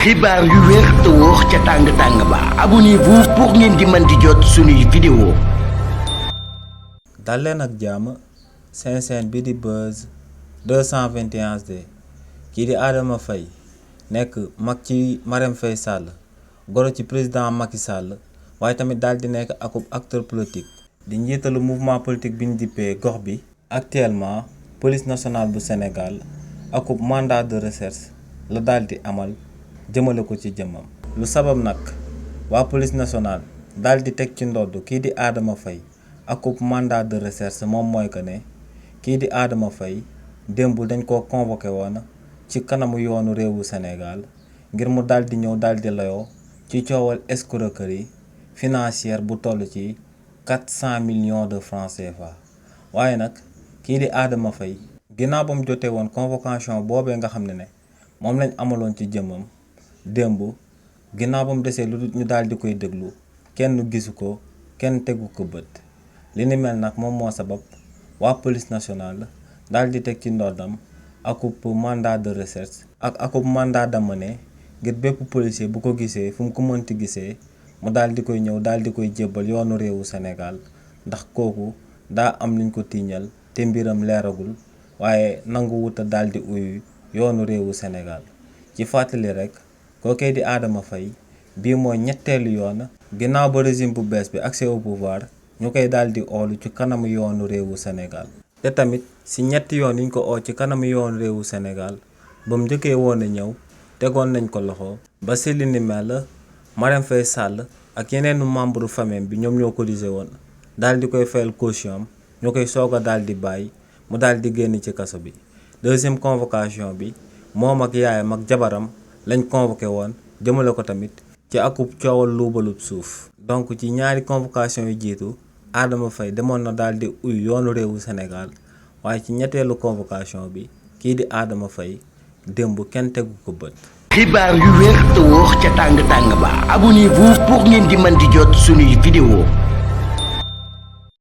xibaar yu wér te wóor ca tàng ba abonnez-vous pour ngeen di mën di jot suñuy vidéo. dal leen ak jàmm seen chaîne bi di Buzz 221HD kii di Adama Faye nekk mag ci Marème Faye Sall goro ci président Macky Sall waaye tamit daal di nekk akub acteur politique di njiitalu mouvement politique bi ñu dippee gox bi. Actuellement police nationale bu Sénégal akub mandat de recherche la daal di amal jëmale ko ci jëmmam. lu sabab nag waa police nationale daal di teg ci ndodd kii di Adama Faye akub mandat de recherche moom mooy que ne kii di Adama Faye démb dañ ko convoqué woon ci kanamu yoonu réewu Sénégal ngir mu daal di ñëw daal di layoo ci coowal escroquerie financière bu toll ci 400 millions de francs CFA. waaye nag kii di Adama Faye ginnaaw ba mu jotee woon convocation boobee nga xam ne moom lañ amaloon ci jëmmam démb ginnaaw ba mu desee lu dul ñu daal di koy déglu kenn gisu ko kenn tegu ko bët. li ni mel nag moom moo sabab waa police nationale daal di teg ci ndoddam akub mandat de recherche ak akub mandat d'amener ngir bépp policier bu ko gisee fu mu ko mënti gisee mu daal di koy ñëw daal di koy jébbal yoonu réewu Sénégal ndax kooku daa am luñ ko tiiñal te mbiram leeragul waaye nangu wuta daal di uyu yoonu réewu Sénégal. ci fàttali rek kookee di Adama Faye bii mooy ñetteelu yoon ginnaaw ba régime bu bees bi accès au pouvoir ñu koy daal di oolu ci kanamu yoonu réewu Sénégal. te tamit si ñetti yoon yi ñu ko oo ci kanamu yoonu réewu Sénégal ba mu njëkkee woon a ñëw tegoon nañ ko loxo ba si li ni mel Marème Faye Sall ak yeneenu membre famille bi ñoom ñoo cotisé woon daal di koy fayal caution am ñu koy soog a daal di bàyyi mu daal di génn ci kaso bi. deuxième convocation bi moom ak yaayam ak jabaram lañ convoqué woon jëmale ko tamit ci akub coowal luubalub suuf. donc ci ñaari convocation yu jiitu Adama Faye demoon na daal di uyu yoonu réewu Sénégal waaye ci ñetteelu convocation bi kii di Adama Faye démb kenn tegu ko bët. xibaar yu wér te wóor ca tàng ba abonnez-vous pour ngeen di mën di jot suñuy vidéo.